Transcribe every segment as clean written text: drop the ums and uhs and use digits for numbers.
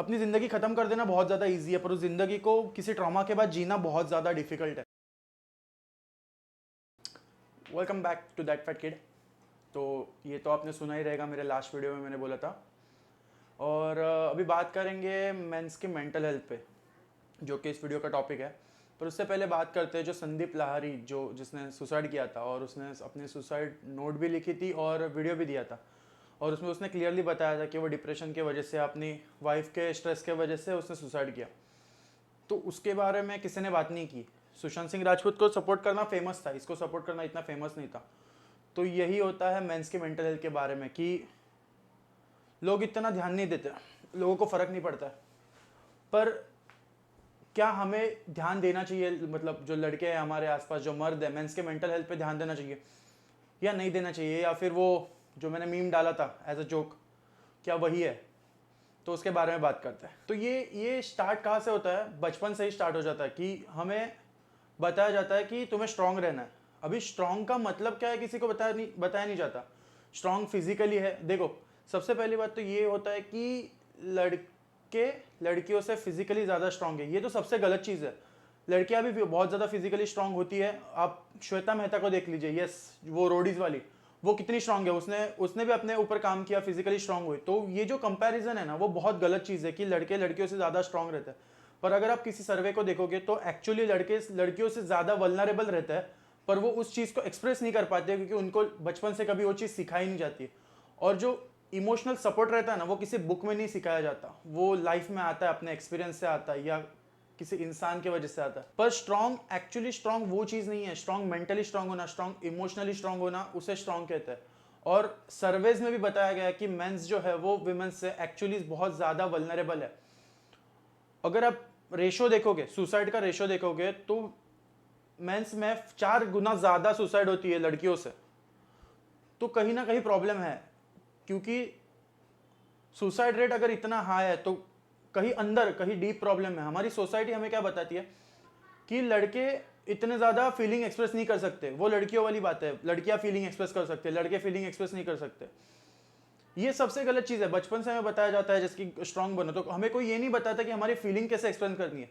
अपनी ज़िंदगी ख़त्म कर देना बहुत ज़्यादा ईजी है, पर उस ज़िंदगी को किसी ट्रॉमा के बाद जीना बहुत ज़्यादा डिफ़िकल्ट है। Welcome back to that fat kid. तो ये तो आपने सुना ही रहेगा, मेरे लास्ट वीडियो में मैंने बोला था। और अभी बात करेंगे मेंस की मेंटल हेल्थ पे, जो कि इस वीडियो का टॉपिक है। पर उससे पहले बात करते हैं जो संदीप लाहरी, जो जिसने सुसाइड किया था और उसने अपनी सुसाइड नोट भी लिखी थी और वीडियो भी दिया था, और उसमें उसने क्लियरली बताया था कि वो डिप्रेशन की वजह से, अपनी वाइफ के स्ट्रेस के वजह से उसने सुसाइड किया। तो उसके बारे में किसी ने बात नहीं की। सुशांत सिंह राजपूत को सपोर्ट करना फेमस था, इसको सपोर्ट करना इतना फेमस नहीं था। तो यही होता है मेंस के मेंटल हेल्थ के बारे में कि लोग इतना ध्यान नहीं देते, लोगों को फ़र्क नहीं पड़ता है। पर क्या हमें ध्यान देना चाहिए, मतलब जो लड़के हैं हमारे आसपास, जो मर्द है, मेंस के मेंटल हेल्थ पे ध्यान देना चाहिए या नहीं देना चाहिए, या फिर वो जो मैंने मीम डाला था एज अ जोक, क्या वही है? तो उसके बारे में बात करते हैं। तो ये स्टार्ट कहाँ से होता है? बचपन से ही स्टार्ट हो जाता है कि हमें बताया जाता है कि तुम्हें स्ट्रांग रहना है। अभी स्ट्रांग का मतलब क्या है किसी को बताया नहीं जाता। स्ट्रांग फिजिकली है। देखो, सबसे पहली बात तो ये होता है कि लड़के लड़कियों से फिजिकली ज़्यादा स्ट्रांग है। ये तो सबसे गलत चीज़ है। लड़कियां भी बहुत ज़्यादा फिजिकली स्ट्रांग होती है। आप श्वेता मेहता को देख लीजिए, यस, वो रोडीज वाली, वो कितनी स्ट्रांग है। उसने उसने भी अपने ऊपर काम किया, फिजिकली स्ट्रांग हुई। तो ये जो कंपैरिजन है ना, वो बहुत गलत चीज़ है कि लड़के लड़कियों से ज़्यादा स्ट्रांग रहते हैं। पर अगर आप किसी सर्वे को देखोगे तो एक्चुअली लड़के लड़कियों से ज़्यादा वल्नरेबल रहता है, पर वो उस चीज़ को एक्सप्रेस नहीं कर पाते क्योंकि उनको बचपन से कभी वो चीज़ सिखाई नहीं जाती। और जो इमोशनल सपोर्ट रहता है ना, वो किसी बुक में नहीं सिखाया जाता, वो लाइफ में आता है, अपने एक्सपीरियंस से आता है या किसी इंसान की वजह से आता है। पर स्ट्रांग, एक्चुअली स्ट्रांग वो चीज़ नहीं है। स्ट्रांग मेंटली स्ट्रांग होना, स्ट्रांग इमोशनली स्ट्रांग होना, उसे स्ट्रांग कहते हैं। और सर्वेज में भी बताया गया है कि मेंस जो है वो विमेंस से एक्चुअली बहुत ज़्यादा वल्नरेबल है। अगर आप रेशो देखोगे, सुसाइड का रेशो देखोगे, तो मेंस में 4 गुना ज़्यादा सुसाइड होती है लड़कियों से। तो कहीं ना कहीं प्रॉब्लम है, क्योंकि सुसाइड रेट अगर इतना हाई है तो कहीं अंदर, कहीं डीप प्रॉब्लम है। हमारी सोसाइटी हमें क्या बताती है कि लड़के इतने ज़्यादा फीलिंग एक्सप्रेस नहीं कर सकते। वो लड़कियों वाली बात है, लड़कियां फीलिंग एक्सप्रेस कर सकते, लड़के फीलिंग एक्सप्रेस नहीं कर सकते। ये सबसे गलत चीज़ है। बचपन से हमें बताया जाता है जिसकी स्ट्रांग बनो, तो हमें कोई ये नहीं बताता कि हमारी फीलिंग कैसे एक्सप्रेस करनी है।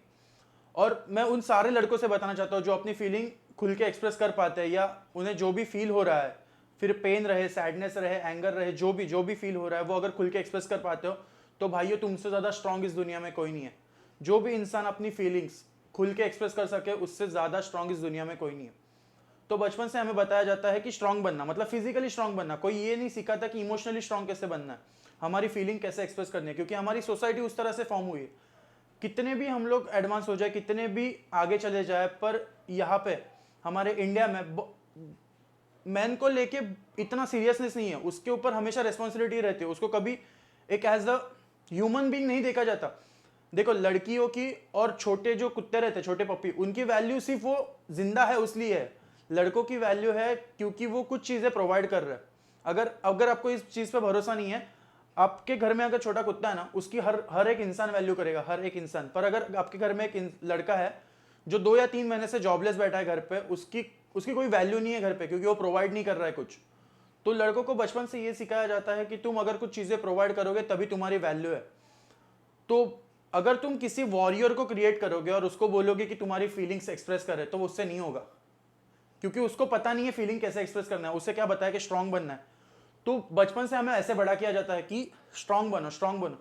और मैं उन सारे लड़कों से बताना चाहता हूँ जो अपनी फीलिंग खुल के एक्सप्रेस कर पाते हैं, या उन्हें जो भी फील हो रहा है, फिर पेन रहे, सैडनेस रहे, एंगर रहे, जो भी फील हो रहा है, वो अगर खुल के एक्सप्रेस कर पाते हो, तो भाइयों, तुमसे ज़्यादा स्ट्रांग इस दुनिया में कोई नहीं है। जो भी इंसान अपनी फीलिंग्स खुल के एक्सप्रेस कर सके, उससे ज़्यादा स्ट्रांग इस दुनिया में कोई नहीं है। तो बचपन से हमें बताया जाता है कि स्ट्रांग बनना मतलब फिजिकली स्ट्रांग बनना। कोई ये नहीं सिखाता कि इमोशनली स्ट्रांग कैसे बनना है, हमारी फीलिंग कैसे एक्सप्रेस करनी है, क्योंकि हमारी सोसाइटी उस तरह से फॉर्म हुई है। कितने भी हम लोग एडवांस हो जाए, कितने भी आगे चले जाए, पर यहाँ पे हमारे इंडिया में मैन को लेके इतना सीरियसनेस नहीं है। उसके ऊपर हमेशा रेस्पॉन्सिबिलिटी रहती है, उसको कभी एक एज अ ह्यूमन बीइंग नहीं देखा जाता। देखो, लड़कियों की और छोटे जो कुत्ते रहते हैं, छोटे पप्पी, उनकी वैल्यू सिर्फ वो जिंदा है उसलिए है। लड़कों की वैल्यू है क्योंकि वो कुछ चीज़ें प्रोवाइड कर रहे हैं। अगर अगर आपको इस चीज़ पे भरोसा नहीं है, आपके घर में अगर छोटा कुत्ता है ना, उसकी हर हर एक इंसान वैल्यू करेगा, हर एक इंसान। पर अगर आपके घर में एक लड़का है जो 2 या 3 महीने से जॉबलेस बैठा है घर पे, उसकी उसकी कोई वैल्यू नहीं है घर पे, क्योंकि वो प्रोवाइड नहीं कर रहा है कुछ। तो लड़कों को बचपन से ये सिखाया जाता है कि तुम अगर कुछ चीज़ें प्रोवाइड करोगे तभी तुम्हारी वैल्यू है। तो अगर तुम किसी वॉरियर को क्रिएट करोगे और उसको बोलोगे कि तुम्हारी फीलिंग्स एक्सप्रेस करे, तो उससे नहीं होगा, क्योंकि उसको पता नहीं है फीलिंग कैसे एक्सप्रेस करना है। उससे क्या बताया कि स्ट्रांग बनना है। तो बचपन से हमें ऐसे बड़ा किया जाता है कि स्ट्रांग बनो, स्ट्रांग बनो।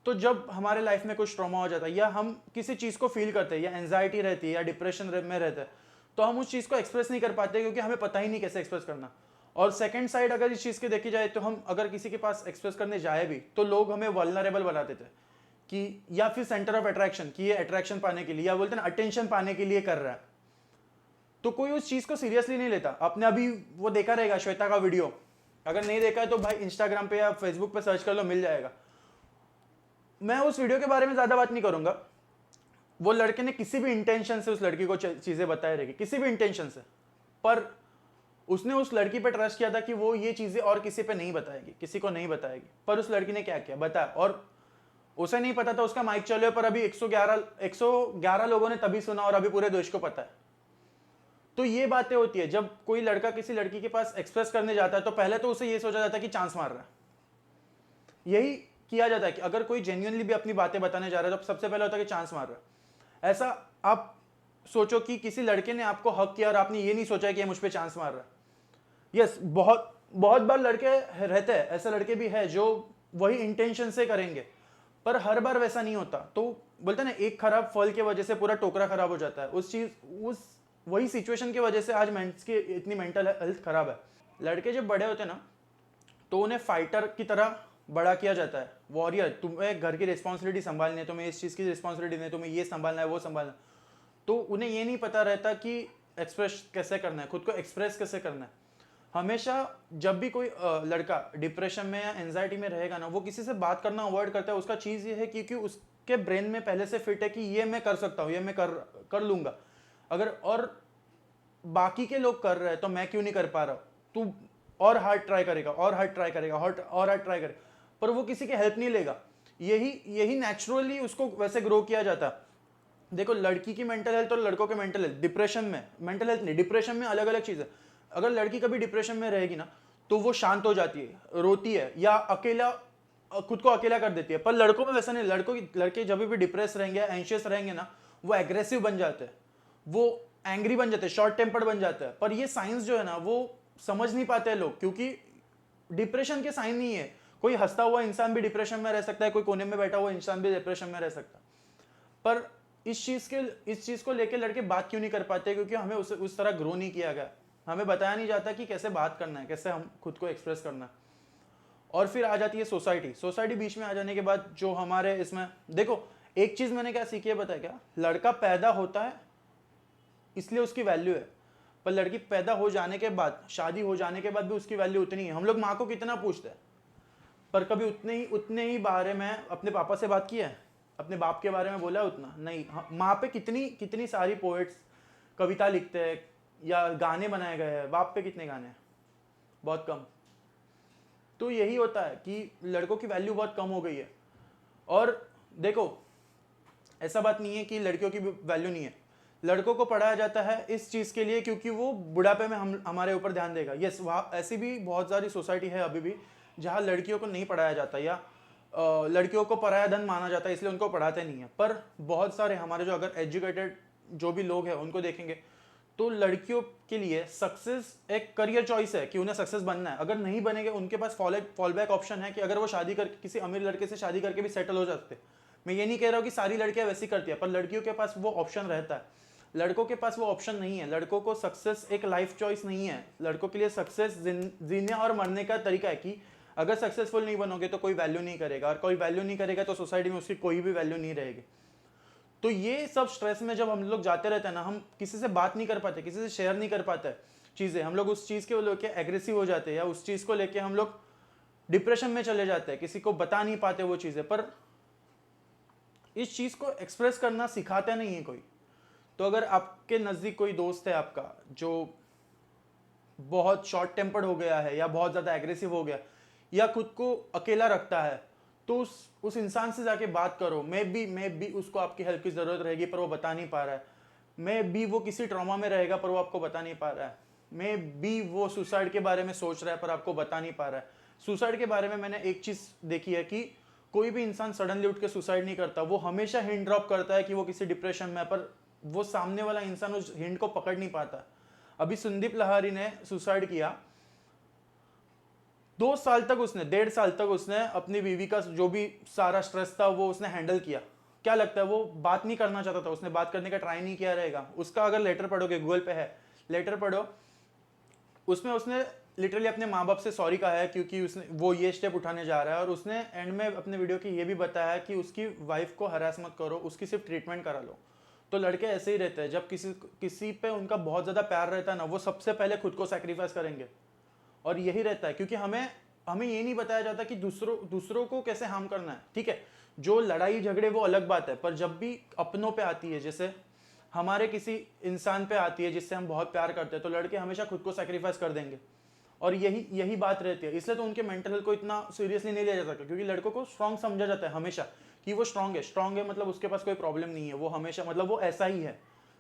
तो जब हमारे लाइफ में कुछ ट्रॉमा हो जाता है, या हम किसी चीज़ को फील करते हैं, या एंजाइटी रहती है, या डिप्रेशन में रहते हैं, तो हम उस चीज़ को एक्सप्रेस नहीं कर पाते क्योंकि हमें पता ही नहीं कैसे एक्सप्रेस करना। और सेकंड साइड अगर इस चीज़ की देखी जाए, तो हम अगर किसी के पास एक्सप्रेस करने जाए भी, तो लोग हमें वल्नरेबल बना देते हैं कि, या फिर सेंटर ऑफ अट्रैक्शन, कि ये अट्रैक्शन पाने के लिए, या बोलते हैं ना अटेंशन पाने के लिए कर रहा है। तो कोई उस चीज़ को सीरियसली नहीं लेता। आपने अभी वो देखा रहेगा श्वेता का वीडियो, अगर नहीं देखा है तो भाई इंस्टाग्राम पे या फेसबुक पे सर्च कर लो, मिल जाएगा। मैं उस वीडियो के बारे में ज़्यादा बात नहीं करूंगा। वो लड़के ने किसी भी इंटेंशन से उस लड़की को चीज़ें बताई रहेगी, किसी भी इंटेंशन से, पर उसने उस लड़की पे ट्रस्ट किया था कि वो ये चीज़ें और किसी पे नहीं बताएगी, किसी को नहीं बताएगी। पर उस लड़की ने क्या किया बताया, और उसे नहीं पता था उसका माइक चले, पर अभी 111 लोगों ने तभी सुना, और अभी पूरे देश को पता है। तो ये बातें होती है जब कोई लड़का किसी लड़की के पास एक्सप्रेस करने जाता है, तो पहले तो उसे ये सोचा जाता है कि चांस मार रहा है। यही किया जाता है कि अगर कोई जेन्युइनली भी अपनी बातें बताने जा रहा है तो सबसे पहले होता है कि चांस मार रहा है। ऐसा आप सोचो कि किसी लड़के ने आपको हक किया और आपने ये नहीं सोचा कि ये मुझ पे चांस मार रहा है। यस, बहुत बहुत बार लड़के रहते हैं, ऐसे लड़के भी है जो वही इंटेंशन से करेंगे, पर हर बार वैसा नहीं होता। तो बोलते हैं ना, एक खराब फल की वजह से पूरा टोकरा खराब हो जाता है। उस वही सिचुएशन की वजह से आज मेंस की इतनी मेंटल हेल्थ खराब है। लड़के जब बड़े होते हैं ना, तो उन्हें फाइटर की तरह बड़ा किया जाता है। वॉरियर, तुम्हें घर की रिस्पॉन्सिबिलिटी संभालनी है, तुम्हें इस चीज़ की रिस्पॉन्सिबिलिटी नहीं, तुम्हें ये संभालना है, वो संभालना है। तो उन्हें ये नहीं पता रहता कि एक्सप्रेस कैसे करना है, खुद को एक्सप्रेस कैसे करना है। हमेशा जब भी कोई लड़का डिप्रेशन में या एंजाइटी में रहेगा ना, वो किसी से बात करना अवॉइड करता है। उसका चीज़ ये है क्योंकि उसके ब्रेन में पहले से फिट है कि ये मैं कर सकता हूँ, ये मैं कर लूँगा। अगर और बाकी के लोग कर रहे हैं तो मैं क्यों नहीं कर पा रहा। तू और हार्ड ट्राई करेगा, और हार्ड ट्राई करेगा, और हार्ड ट्राई करेगा, पर वो किसी की हेल्प नहीं लेगा। यही नेचुरली उसको वैसे ग्रो किया जाता है। देखो, लड़की की मेंटल हेल्थ और लड़कों के मेंटल हेल्थ, डिप्रेशन में, मेंटल हेल्थ नहीं, डिप्रेशन में अलग अलग चीज़ है। अगर लड़की कभी डिप्रेशन में रहेगी ना, तो वो शांत हो जाती है, रोती है, या अकेला खुद को अकेला कर देती है। पर लड़कों में वैसा नहीं। लड़के जब भी डिप्रेस रहेंगे, एंशियस रहेंगे ना, वो एग्रेसिव बन जाते हैं, वो एंग्री बन जाते हैं, शॉर्ट टेम्पर्ड बन जाते हैं। पर ये साइंस जो है ना, वो समझ नहीं पाते हैं लोग, क्योंकि डिप्रेशन के साइन नहीं है। कोई हंसता हुआ इंसान भी डिप्रेशन में रह सकता है, कोई कोने में बैठा हुआ इंसान भी डिप्रेशन में रह सकता है। पर इस चीज को लेकर लड़के बात क्यों नहीं कर पाते? क्योंकि हमें उस तरह ग्रो नहीं किया गया। हमें बताया नहीं जाता कि कैसे बात करना है, कैसे हम खुद को एक्सप्रेस करना है। और फिर आ जाती है सोसाइटी बीच में आ जाने के बाद, जो हमारे इसमें देखो, एक चीज मैंने क्या सीखी है बताया क्या? लड़का पैदा होता है इसलिए उसकी वैल्यू है, पर लड़की पैदा हो जाने के बाद, शादी हो जाने के बाद भी उसकी वैल्यू उतनी है। हम लोग माँ को कितना पूछते हैं, पर कभी उतने ही बारे में अपने पापा से बात की है, अपने बाप के बारे में बोला है उतना नहीं। माँ पे कितनी सारी पोएट्स कविता लिखते हैं या गाने बनाए गए हैं, बाप पे कितने गाने हैं? बहुत कम। तो यही होता है कि लड़कों की वैल्यू बहुत कम हो गई है। और देखो, ऐसा बात नहीं है कि लड़कियों की वैल्यू नहीं है। लड़कों को पढ़ाया जाता है इस चीज़ के लिए क्योंकि वो बुढ़ापे में हमारे ऊपर ध्यान देगा। यस, वहाँ ऐसी भी बहुत सारी सोसाइटी है अभी भी जहाँ लड़कियों को नहीं पढ़ाया जाता, या लड़कियों को पराया धन माना जाता है, इसलिए उनको पढ़ाते नहीं है। पर बहुत सारे हमारे जो अगर एजुकेटेड जो भी लोग हैं उनको देखेंगे तो लड़कियों के लिए सक्सेस एक करियर चॉइस है कि उन्हें सक्सेस बनना है। अगर नहीं बनेंगे, उनके पास फॉल बैक ऑप्शन है कि अगर वो शादी करके किसी अमीर लड़के से शादी करके भी सेटल हो सकते। मैं ये नहीं कह रहा हूँ कि सारी लड़कियां वैसी करती है, पर लड़कियों के पास वो ऑप्शन रहता है। लड़कों के पास वो ऑप्शन नहीं है। लड़कों को सक्सेस एक लाइफ चॉइस नहीं है। लड़कों के लिए सक्सेस जीने और मरने का तरीका है कि अगर सक्सेसफुल नहीं बनोगे तो कोई वैल्यू नहीं करेगा, और कोई वैल्यू नहीं करेगा तो सोसाइटी में उसकी कोई भी वैल्यू नहीं रहेगी। तो ये सब स्ट्रेस में जब हम लोग जाते रहते हैं ना, हम किसी से बात नहीं कर पाते, किसी से शेयर नहीं कर पाते चीज़ें। हम लोग उस चीज़ के लेके एग्रेसिव हो जाते हैं, या उस चीज़ को लेके हम लोग डिप्रेशन में चले जाते हैं, किसी को बता नहीं पाते वो चीज़ें। पर इस चीज़ को एक्सप्रेस करना सिखाता नहीं है कोई। तो अगर आपके नज़दीक कोई दोस्त है आपका जो बहुत शॉर्ट टेम्पर्ड हो गया है, या बहुत ज़्यादा एग्रेसिव हो गया, या खुद को अकेला रखता है, तो उस इंसान से जाके बात करो। मे बी उसको आपकी हेल्प की ज़रूरत रहेगी पर वो बता नहीं पा रहा है। मे बी वो किसी ट्रॉमा में रहेगा पर वो आपको बता नहीं पा रहा है। मे बी वो सुसाइड के बारे में सोच रहा है पर आपको बता नहीं पा रहा है। सुसाइड के बारे में मैंने एक चीज़ देखी है कि कोई भी इंसान सडनली उठ के सुसाइड नहीं करता। वो हमेशा हिंट ड्रॉप करता है कि वो किसी डिप्रेशन में है, पर वो सामने वाला इंसान उस हिंट को पकड़ नहीं पाता। अभी संदीप लहारी ने सुसाइड किया, 2 साल तक उसने, 1.5 साल तक उसने अपनी बीवी का जो भी सारा स्ट्रेस था वो उसने हैंडल किया। क्या लगता है वो बात नहीं करना चाहता था? उसने बात करने का ट्राई नहीं किया रहेगा। उसका अगर लेटर पढ़ोगे, गूगल पे है, लेटर पढ़ो, उसमें उसने लिटरली अपने माँ बाप से सॉरी कहा है क्योंकि उसने वो ये स्टेप उठाने जा रहा है। और उसने एंड में अपने वीडियो की ये भी बताया है कि उसकी वाइफ को हरास मत करो, उसकी सिर्फ ट्रीटमेंट करा लो। तो लड़के ऐसे ही रहते हैं, जब किसी पे उनका बहुत ज़्यादा प्यार रहता है ना, वो सबसे पहले खुद को सैक्रिफाइस करेंगे। और यही रहता है क्योंकि हमें ये नहीं बताया जाता कि दूसरों को कैसे हार्म करना है। ठीक है, जो लड़ाई झगड़े वो अलग बात है, पर जब भी अपनों पे आती है, जैसे हमारे किसी इंसान पे आती है जिससे हम बहुत प्यार करते हैं, तो लड़के हमेशा खुद को सैक्रिफाइस कर देंगे। और यही बात रहती है। इसलिए तो उनके मेंटल हेल्थ को इतना सीरियसली नहीं लिया जाता, क्योंकि लड़कों को स्ट्रांग समझा जाता है हमेशा कि वो स्ट्रांग है, मतलब उसके पास कोई प्रॉब्लम नहीं है, वो हमेशा, मतलब वो ऐसा ही है,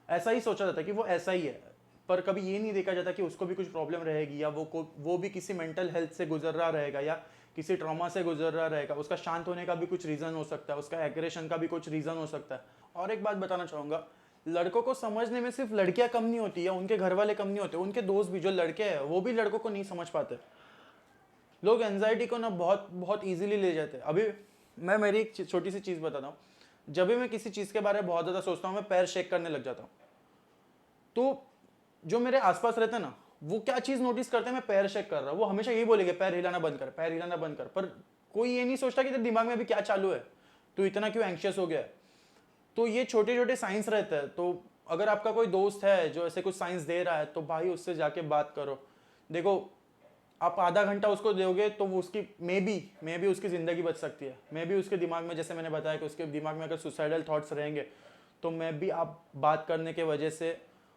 ऐसा ही सोचा जाता है कि वो ऐसा ही है। पर कभी ये नहीं देखा जाता कि उसको भी कुछ प्रॉब्लम रहेगी, या वो भी किसी मेंटल हेल्थ से गुजर रहा रहेगा, या किसी ट्रॉमा से गुजर रहा रहेगा, उसका शांत होने का भी कुछ रीज़न हो सकता है, उसका एग्रेशन का भी कुछ रीज़न हो सकता है। और एक बात बताना चाहूँगा, लड़कों को समझने में सिर्फ लड़कियां कम नहीं होती या उनके घर वाले कम नहीं होते, उनके दोस्त भी जो लड़के हैं वो भी लड़कों को नहीं समझ पाते। लोग एनजाइटी को ना बहुत बहुत ईजिली ले जाते हैं। अभी मैं मेरी एक छोटी सी चीज़ बताता हूँ, जब भी मैं किसी चीज़ के बारे में बहुत ज़्यादा सोचता हूँ मैं पैर शेक करने लग जाता हूँ। तो जो मेरे आसपास रहते हैं ना, वो क्या चीज़ नोटिस करते हैं मैं पैर शेक कर रहा हूँ, वो हमेशा यही बोलेंगे पैर हिलाना बंद कर, पैर हिलाना बंद कर। पर कोई ये नहीं सोचता कि तेरे दिमाग में अभी क्या चालू है, तू इतना क्यों एंक्शियस हो गया है। तो ये छोटे छोटे साइंस रहते हैं। तो अगर आपका कोई दोस्त है जो ऐसे कुछ साइंस दे रहा है तो भाई उससे जाके बात करो। देखो, आप आधा घंटा उसको दोगे तो वो उसकी मे बी उसकी ज़िंदगी बच सकती है। मे बी उसके दिमाग में, जैसे मैंने बताया कि उसके दिमाग में अगर सुसाइडल थॉट्स रहेंगे तो मे बी आप बात करने के वजह से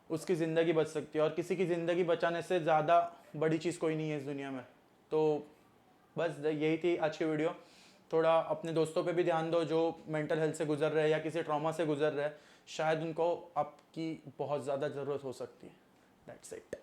उसकी ज़िंदगी बच सकती है। और किसी की ज़िंदगी बचाने से ज़्यादा बड़ी चीज़ कोई नहीं है इस दुनिया में। तो बस यही थी आज की वीडियो। थोड़ा अपने दोस्तों पे भी ध्यान दो जो मेंटल हेल्थ से गुजर रहे हैं या किसी ट्रॉमा से गुजर रहे हैं, शायद उनको आपकी बहुत ज़्यादा ज़रूरत हो सकती है। That's it.